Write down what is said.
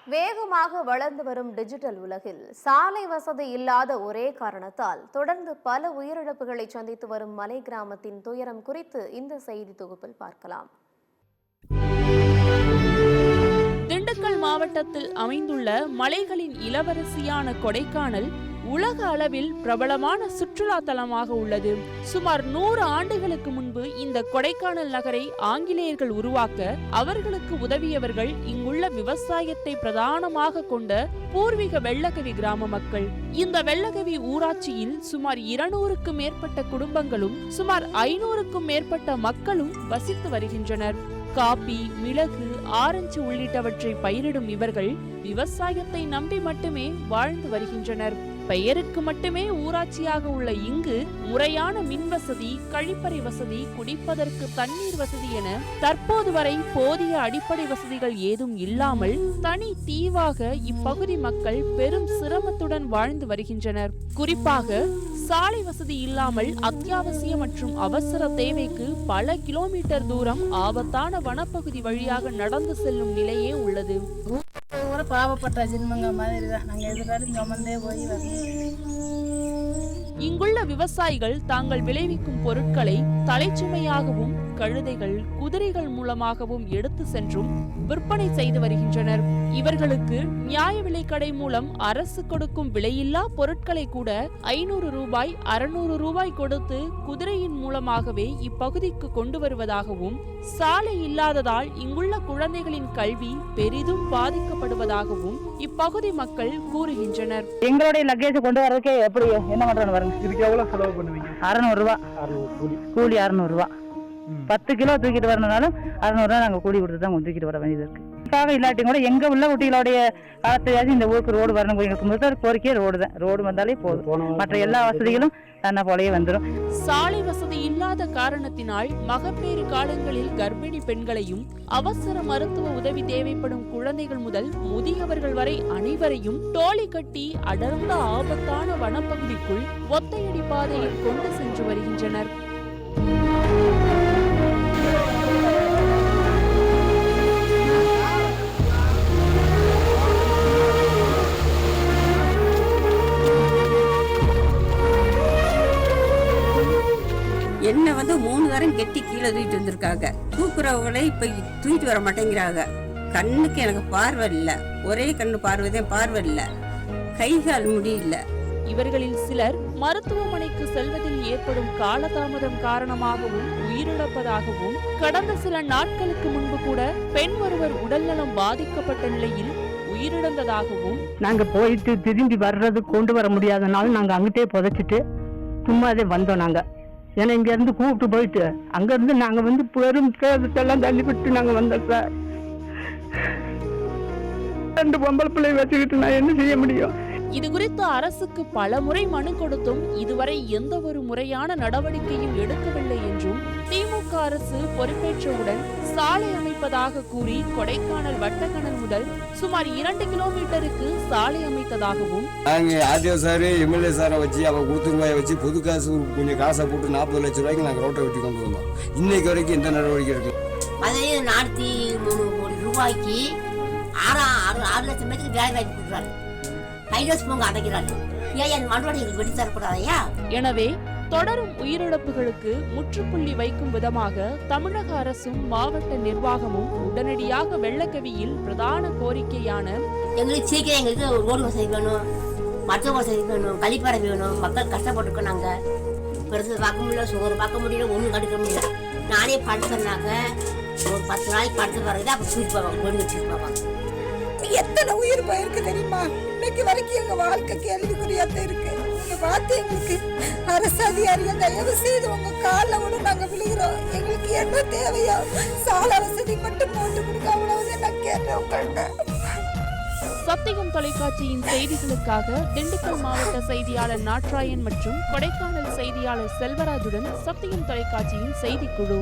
வேகமாக வளர்ந்து வரும் டிஜிட்டல் உலகில் சாலை வசதி இல்லாத ஒரே காரணத்தால் தொடர்ந்து பல உயிரிழப்புகளை சந்தித்து வரும் மலை கிராமத்தின் துயரம் குறித்து இந்த செய்தி தொகுப்பில் பார்க்கலாம். திண்டுக்கல் மாவட்டத்தில் அமைந்துள்ள மலைகளின் இளவரசியான கொடைக்கானல் உலக அளவில் பிரபலமான சுற்றுலா தலமாக உள்ளது. சுமார் 100 ஆண்டுகளுக்கு முன்பு இந்த கொடைக்கானல் நகரை ஆங்கிலேயர்கள் உருவாக்க அவர்களுக்கு உதவியவர்கள் இங்குள்ள விவசாயத்தை பிரதானமாக கொண்ட பூர்வீக வெள்ளகவி கிராம மக்கள். இந்த வெள்ளகவி ஊராட்சியில் சுமார் 200க்கும் மேற்பட்ட குடும்பங்களும் சுமார் 500க்கும் மேற்பட்ட மக்களும் வசித்து வருகின்றனர். காபி, மிளகு, ஆரஞ்சு உள்ளிட்டவற்றை பயிரிடும் இவர்கள் விவசாயத்தை நம்பி மட்டுமே வாழ்ந்து வருகின்றனர். பெயருக்கு மட்டுமே ஊராட்சியாக உள்ள இங்கு முறையான மின் வசதி, கழிப்பறை வசதி, குடிப்பதற்கு தண்ணீர் வசதி என தற்போது வரை போதிய அடிப்படை வசதிகள் ஏதும் இல்லாமல் தனி தீவாக இப்பகுதி மக்கள் பெரும் சிரமத்துடன் வாழ்ந்து வருகின்றனர். குறிப்பாக சாலை வசதி இல்லாமல் அத்தியாவசிய மற்றும் அவசர தேவைக்கு பல கிலோமீட்டர் தூரம் ஆபத்தான வனப்பகுதி வழியாக நடந்து செல்லும் நிலையே உள்ளது. பாவப்பட்ட ஜென்மங்க மாதிரி தான் நாங்கள் எதிர்பார்த்து சுமந்தே போய் இங்குள்ள விவசாயிகள் தாங்கள் விளைவிக்கும் பொருட்களை தலைச்சுமையாகவும் கழுதைகள், குதிரைகள் மூலமாகவும் எடுத்து சென்றும் விற்பனை செய்து வருகின்றனர். இவர்களுக்கு நியாய விலை கடை மூலம் அரசு கொடுக்கும் விலையில்லா பொருட்களை கூட 500 ரூபாய் 600 ரூபாய் கொடுத்து குதிரையின் மூலமாகவே இப்பகுதிக்கு கொண்டு வருவதாகவும், சாலை இல்லாததால் இங்குள்ள குழந்தைகளின் கல்வி பெரிதும் பாதிக்கப்படுவதாகவும் இப்பகுதி மக்கள் கூறுகின்றனர். எங்களுடைய லக்கேஜ் கொண்டு வரதுக்கே எப்படி என்ன பண்றோம் பாருங்க. இதுக்கு எவ்வளவு செலவு பண்ணுவீங்க? 600 ரூபாய் கூலி. 600 ரூபாய் 10 கிலோ தூக்கிட்டு வரணும்னாலும் 600 ரூபாய் நாங்கள் கூலி கொடுத்து தான் தூக்கிட்டு வர வேண்டியது இருக்கு. இல்லாட்டி கூட எங்க உள்ள குட்டிகளுடைய காலத்தையாச்சும் இந்த ஊருக்கு ரோடு வரணும். எங்களுக்கு முதல் கோரிக்கையே ரோடு தான். ரோடு வந்தாலே போதும், மற்ற எல்லா வசதிகளும் தன்னை போலயே வந்துடும். சாலை வசதி இல்லாத காரணத்தினால் மகப்பேறு காலங்களில் கர்ப்பிணி பெண்களையும், அவசர மருத்துவ உதவி தேவைப்படும் குழந்தைகள் முதல் முதியவர்கள் வரை அனைவரையும் டோலி கட்டி அடர்ந்த ஆபத்தான வனப்பகுதிக்குள் ஒத்தையடி பாதையில் கொண்டு சென்று வருகின்றனர். என்ன 3 தரம் கெட்டி கீழே தூக்கிட்டு வந்திருக்காங்க. தூக்குறவங்களே இப்ப தூக்கிட்டு வர மாட்டேங்கிறாங்க. கண்ணுக்கு எனக்கு பார்வை இல்லை, ஒரே கண்ணு பார்வைதான், பார்வை இல்லை, கை கால் முடியல. இவர்களில் சிலர் மருத்துவமனைக்கு செல்வதில் ஏற்படும் காலதாமதம் காரணமாகவும் உயிரிழப்பதாகவும், கடந்த சில நாட்களுக்கு முன்பு கூட பெண் ஒருவர் உடல்நலம் பாதிக்கப்பட்ட நிலையில் உயிரிழந்ததாகவும், நாங்க போயிட்டு திரும்பி வர்றது கொண்டு வர முடியாதனால நாங்க அங்கிட்டே புதைச்சிட்டு சும்மாதே வந்தோம். நாங்க ஏன்னா இங்க இருந்து கூப்பிட்டு போயிட்டு அங்க இருந்து நாங்க பெரும் சேதத்தெல்லாம் தள்ளிவிட்டு நாங்க வந்தோம் சார். 2 பொம்பளை பிள்ளை வச்சுக்கிட்டு நான் என்ன செய்ய முடியும்? இது குறித்து அரசுக்கு பல முறை மனு கொடுத்தும் இதுவரை எந்த ஒரு முறையான நடவடிக்கையும் எடுக்கவில்லை என்றும், திமுக அரசு பொறுப்பேற்றவுடன் சாலை அமைப்பதாக கூறி கொடைக்கானல் வட்டக்கணல் முதல் சுமார் 2 கிலோமீட்டருக்கு சாலை அமைத்ததாகவும், ஆர்டிஓ சார், எம்எல்ஏ சாரை வச்சு அவ கொடுத்து ரூபாயை வச்சு பொது காசு கொஞ்சம் காசை போட்டு 40 லட்சம் ரூபாய்க்கு நாங்கள் ரோட்டை வெட்டி கொண்டு வந்தோம். இன்னைக்கு வரைக்கும் எந்த நடவடிக்கை இருக்கு? அதே 403 கோடி ரூபாய்க்கு 6 லட்சம் பேருக்கு வேலை வாய்ப்பு கொடுக்குறாரு. எனவே தொடரும் உயிரிழப்புகளுக்கு முற்றுப்புள்ளி வைக்கும் விதமாக தமிழக அரசும் மாவட்ட நிர்வாகமும் உடனடியாக வெள்ளக்கவியில் பிரதான கோரிக்கையான எங்களுக்கு சீக்கிரம் எங்களுக்கு ரோடு வசதி வேணும், மருத்துவ வசதி வேணும், கழிப்பறை வேணும். மக்கள் கஷ்டப்பட்டுருக்கோம். நாங்க பெருசு பார்க்க முடியல, சுகர் பார்க்க முடியல, ஒன்றும் கடுக்க முடியல. நானே படுத்தேன்னாக்க ஒரு 10 நாளைக்கு படுத்து பாருங்க, அப்போ சூட் பார்ப்பாங்க, கொண்டு வச்சு பார்ப்பாங்க. எத்தனை உயிர் போயிருக்கு தெரியுமா? இன்னைக்கு வரைக்கும் எங்க வாழ்க்கை கேள்விக்குறியாத்தான் இருக்கு. நீங்க பார்த்து எங்களுக்கு அரசு அதிகாரிகள் தயவு செய்து உங்க காலில் விட நாங்க விழுகிறோம். எங்களுக்கு என்ன தேவையோ சாலை வசதி மட்டும் போட்டு கொடுக்க, அவ்வளவுதான் நான் கேட்டேன் உங்கள்கிட்ட. சத்தியம் தொலைக்காட்சியின் செய்திகளுக்காக திண்டுக்கல் மாவட்ட செய்தியாளர் நாட்ராயன் மற்றும் கொடைக்கானல் செய்தியாளர் செல்வராஜுடன் சத்தியம் தொலைக்காட்சியின் செய்திக்குழு.